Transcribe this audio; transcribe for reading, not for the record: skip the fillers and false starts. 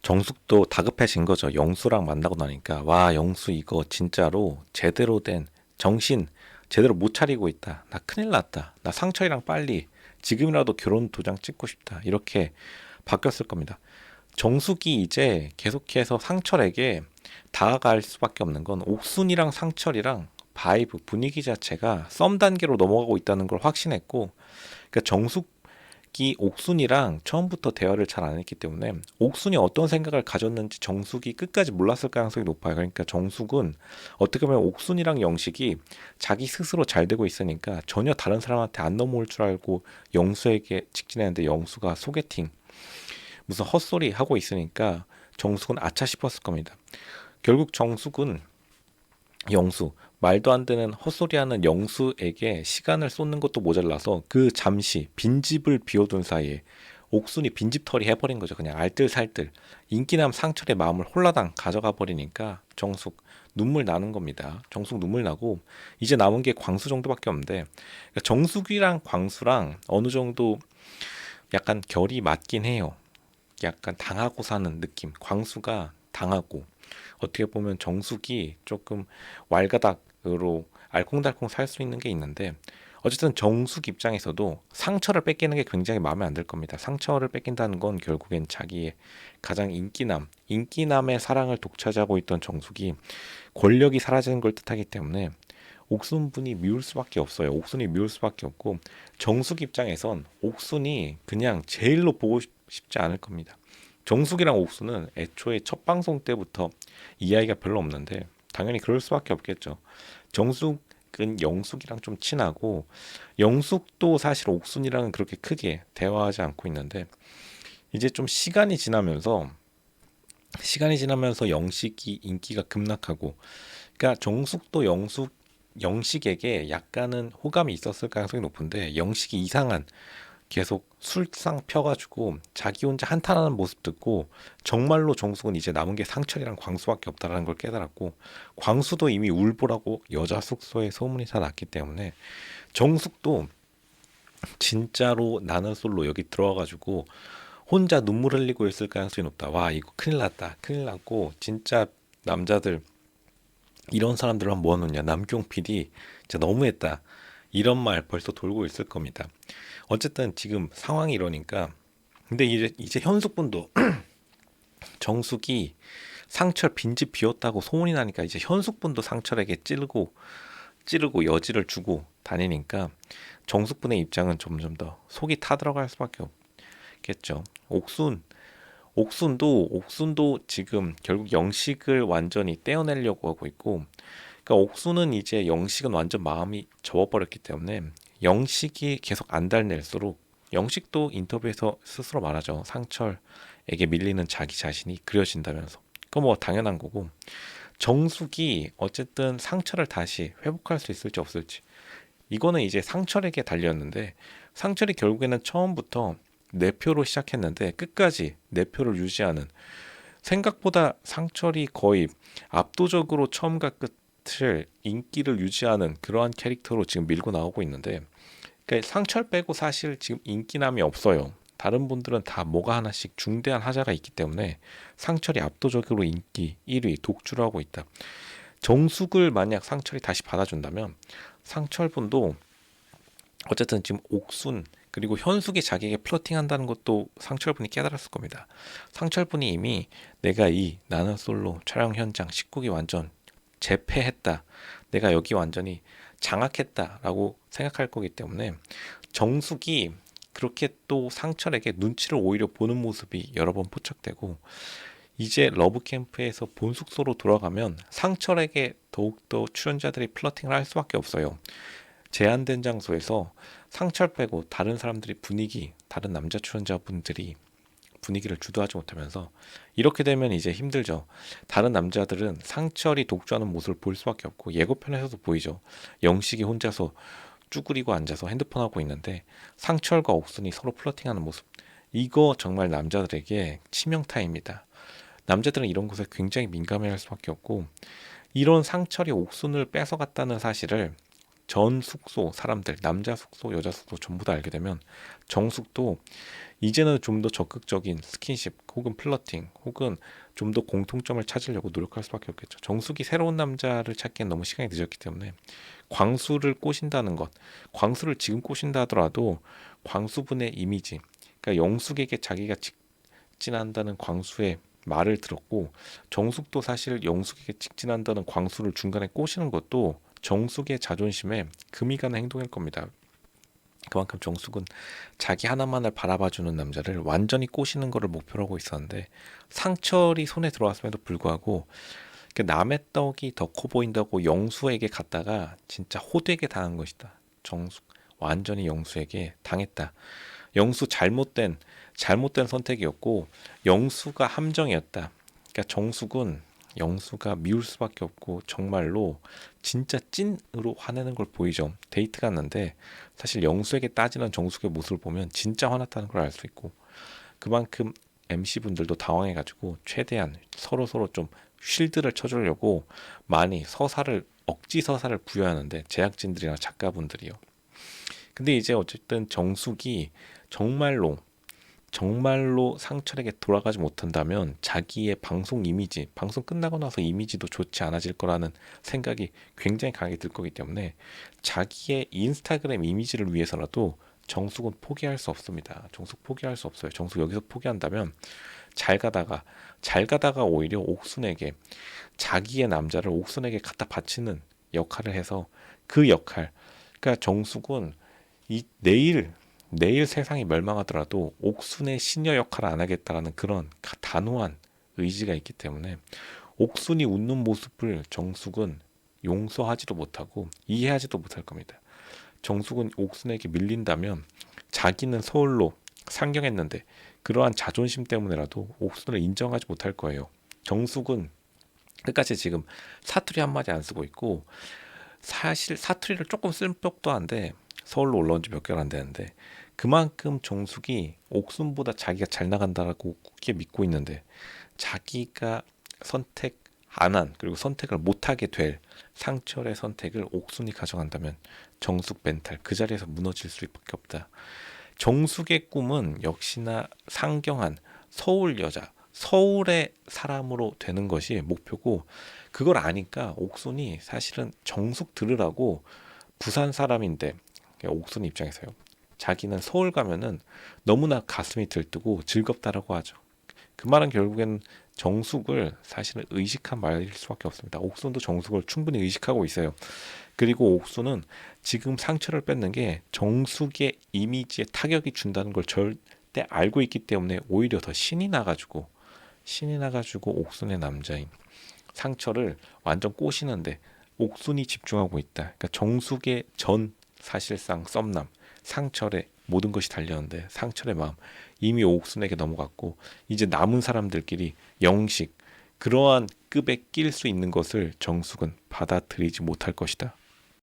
정숙도 다급해진 거죠. 영수랑 만나고 나니까 와 영수 이거 진짜로 제대로 된 정신 제대로 못 차리고 있다. 나 큰일 났다. 나 상철이랑 빨리 지금이라도 결혼 도장 찍고 싶다. 이렇게 바뀌었을 겁니다. 정숙이 이제 계속해서 상철에게 다가갈 수밖에 없는 건 옥순이랑 상철이랑 바이브 분위기 자체가 썸 단계로 넘어가고 있다는 걸 확신했고, 그러니까 정숙이 옥순이랑 처음부터 대화를 잘 안 했기 때문에 옥순이 어떤 생각을 가졌는지 정숙이 끝까지 몰랐을 가능성이 높아요. 그러니까 정숙은 어떻게 보면 옥순이랑 영식이 자기 스스로 잘 되고 있으니까 전혀 다른 사람한테 안 넘어올 줄 알고 영수에게 직진했는데, 영수가 소개팅 무슨 헛소리 하고 있으니까 정숙은 아차 싶었을 겁니다. 결국 정숙은 영수, 말도 안 되는 헛소리하는 영수에게 시간을 쏟는 것도 모자라서 그 잠시 빈집을 비워둔 사이에 옥순이 빈집털이 해버린 거죠. 그냥 알뜰살뜰 인기남 상철의 마음을 홀라당 가져가 버리니까 정숙 눈물 나는 겁니다. 정숙 눈물 나고 이제 남은 게 광수 정도밖에 없는데, 그러니까 정숙이랑 광수랑 어느 정도 약간 결이 맞긴 해요. 약간 당하고 사는 느낌. 광수가 당하고, 어떻게 보면 정숙이 조금 왈가닥으로 알콩달콩 살 수 있는 게 있는데, 어쨌든 정숙 입장에서도 상처를 뺏기는 게 굉장히 마음에 안 들 겁니다. 상처를 뺏긴다는 건 결국엔 자기의 가장 인기남의 사랑을 독차지하고 있던 정숙이 권력이 사라지는 걸 뜻하기 때문에 옥순분이 미울 수밖에 없어요. 옥순이 미울 수밖에 없고, 정숙 입장에선 옥순이 그냥 제일로 보고 싶지 않을 겁니다. 정숙이랑 옥순은 애초에 첫 방송 때부터 이야기가 별로 없는데 당연히 그럴 수밖에 없겠죠. 정숙은 영숙이랑 좀 친하고, 영숙도 사실 옥순이랑은 그렇게 크게 대화하지 않고 있는데, 이제 좀 시간이 지나면서 영식이 인기가 급락하고, 그러니까 정숙도 영식에게 약간은 호감이 있었을 가능성이 높은데, 영식이 이상한 계속 술상 펴가지고 자기 혼자 한탄하는 모습 듣고 정말로 정숙은 이제 남은 게 상철이랑 광수밖에 없다라는 걸 깨달았고, 광수도 이미 울보라고 여자 숙소에 소문이 다 났기 때문에 정숙도 진짜로 나는 솔로 여기 들어와가지고 혼자 눈물 흘리고 있을 가능성이 높다. 와 이거 큰일 났다. 큰일 났고, 진짜 남자들 이런 사람들만 모아놓냐, 남경 PD 진짜 너무했다, 이런 말 벌써 돌고 있을 겁니다. 어쨌든 지금 상황이 이러니까, 근데 이제 현숙분도 정숙이 상철 빈집 비웠다고 소문이 나니까 이제 현숙분도 상철에게 찌르고 여지를 주고 다니니까 정숙분의 입장은 점점 더 속이 타들어갈 수밖에 없겠죠. 옥순도 지금 결국 영식을 완전히 떼어내려고 하고 있고, 그러니까 옥순은 이제 영식은 완전 마음이 접어버렸기 때문에 영식이 계속 안달낼수록, 영식도 인터뷰에서 스스로 말하죠. 상철에게 밀리는 자기 자신이 그려진다면서. 그거 뭐 당연한 거고, 정숙이 어쨌든 상철을 다시 회복할 수 있을지 없을지, 이거는 이제 상철에게 달렸는데, 상철이 결국에는 처음부터 내표로 시작했는데 끝까지 내표를 유지하는, 생각보다 상철이 거의 압도적으로 처음과 끝을 인기를 유지하는 그러한 캐릭터로 지금 밀고 나오고 있는데, 그러니까 상철 빼고 사실 지금 인기남이 없어요. 다른 분들은 다 뭐가 하나씩 중대한 하자가 있기 때문에 상철이 압도적으로 인기 1위 독주를 하고 있다. 정숙을 만약 상철이 다시 받아준다면 상철분도 어쨌든 지금 옥순 그리고 현숙이 자기에게 플러팅한다는 것도 상철분이 깨달았을 겁니다. 상철분이 이미 내가 이 나는 솔로 촬영 현장 19기 완전 재패했다, 내가 여기 완전히 장악했다라고 생각할 거기 때문에 정숙이 그렇게 또 상철에게 눈치를 오히려 보는 모습이 여러 번 포착되고, 이제 러브캠프에서 본 숙소로 돌아가면 상철에게 더욱더 출연자들이 플러팅을 할 수밖에 없어요. 제한된 장소에서 상철 빼고 다른 남자 출연자분들이 분위기를 주도하지 못하면서, 이렇게 되면 이제 힘들죠. 다른 남자들은 상철이 독주하는 모습을 볼 수밖에 없고, 예고편에서도 보이죠. 영식이 혼자서 쭈그리고 앉아서 핸드폰 하고 있는데 상철과 옥순이 서로 플러팅하는 모습, 이거 정말 남자들에게 치명타입니다. 남자들은 이런 것에 굉장히 민감해할 수밖에 없고, 이런 상철이 옥순을 뺏어갔다는 사실을 전 숙소 사람들, 남자 숙소, 여자 숙소 전부 다 알게 되면 정숙도 이제는 좀 더 적극적인 스킨십 혹은 플러팅 혹은 좀 더 공통점을 찾으려고 노력할 수밖에 없겠죠. 정숙이 새로운 남자를 찾기엔 너무 시간이 늦었기 때문에 광수를 꼬신다는 것, 광수를 지금 꼬신다 하더라도 광수분의 이미지, 그러니까 영숙에게 자기가 직진한다는 광수의 말을 들었고, 정숙도 사실 영숙에게 직진한다는 광수를 중간에 꼬시는 것도 정숙의 자존심에 금이 가는 행동일 겁니다. 그만큼 정숙은 자기 하나만을 바라봐주는 남자를 완전히 꼬시는 것을 목표로 하고 있었는데, 상철이 손에 들어왔음에도 불구하고 그 남의 떡이 더 커 보인다고 영수에게 갔다가 진짜 호되게 당한 것이다. 정숙 완전히 영수에게 당했다. 영수 잘못된 선택이었고 영수가 함정이었다. 그러니까 정숙은 영수가 미울 수밖에 없고 정말로 진짜 찐으로 화내는 걸 보이죠. 데이트 갔는데 사실 영수에게 따지는 정숙의 모습을 보면 진짜 화났다는 걸 알 수 있고, 그만큼 MC분들도 당황해가지고 최대한 서로 좀 쉴드를 쳐주려고 많이 억지 서사를 부여하는데, 제작진들이나 작가분들이요. 근데 이제 어쨌든 정숙이 정말로 상철에게 돌아가지 못한다면 자기의 방송 이미지, 방송 끝나고 나서 이미지도 좋지 않아질 거라는 생각이 굉장히 강하게 들 거기 때문에 자기의 인스타그램 이미지를 위해서라도 정숙은 포기할 수 없습니다. 정숙 포기할 수 없어요. 정숙 여기서 포기한다면 잘 가다가 오히려 옥순에게, 자기의 남자를 옥순에게 갖다 바치는 역할을 해서 그 역할, 그러니까 정숙은 내일 세상이 멸망하더라도 옥순의 시녀 역할을 안 하겠다라는 그런 단호한 의지가 있기 때문에 옥순이 웃는 모습을 정숙은 용서하지도 못하고 이해하지도 못할 겁니다. 정숙은 옥순에게 밀린다면 자기는 서울로 상경했는데 그러한 자존심 때문에라도 옥순을 인정하지 못할 거예요. 정숙은 끝까지 지금 사투리 한마디 안 쓰고 있고, 사실 사투리를 조금 쓴 벽도 한데 서울로 올라온 지 몇 개월 안 되는데, 그만큼 정숙이 옥순보다 자기가 잘 나간다라고 굳게 믿고 있는데, 자기가 선택 안 한, 그리고 선택을 못하게 될 상철의 선택을 옥순이 가져간다면 정숙 멘탈 그 자리에서 무너질 수밖에 없다. 정숙의 꿈은 역시나 상경한 서울 여자, 서울의 사람으로 되는 것이 목표고, 그걸 아니까 옥순이 사실은 정숙 들으라고, 부산 사람인데 옥순 입장에서요, 자기는 서울 가면은 너무나 가슴이 들뜨고 즐겁다라고 하죠. 그 말은 결국엔 정숙을 사실은 의식한 말일 수밖에 없습니다. 옥순도 정숙을 충분히 의식하고 있어요. 그리고 옥순은 지금 상처를 뺏는 게 정숙의 이미지에 타격이 준다는 걸 절대 알고 있기 때문에 오히려 더 신이 나가지고 옥순의 남자인 상처를 완전 꼬시는데 옥순이 집중하고 있다. 그러니까 정숙의 전 사실상 썸남 상철의 모든 것이 달렸는데 상철의 마음 이미 옥순에게 넘어갔고, 이제 남은 사람들끼리 영식, 그러한 급에 낄 수 있는 것을 정숙은 받아들이지 못할 것이다.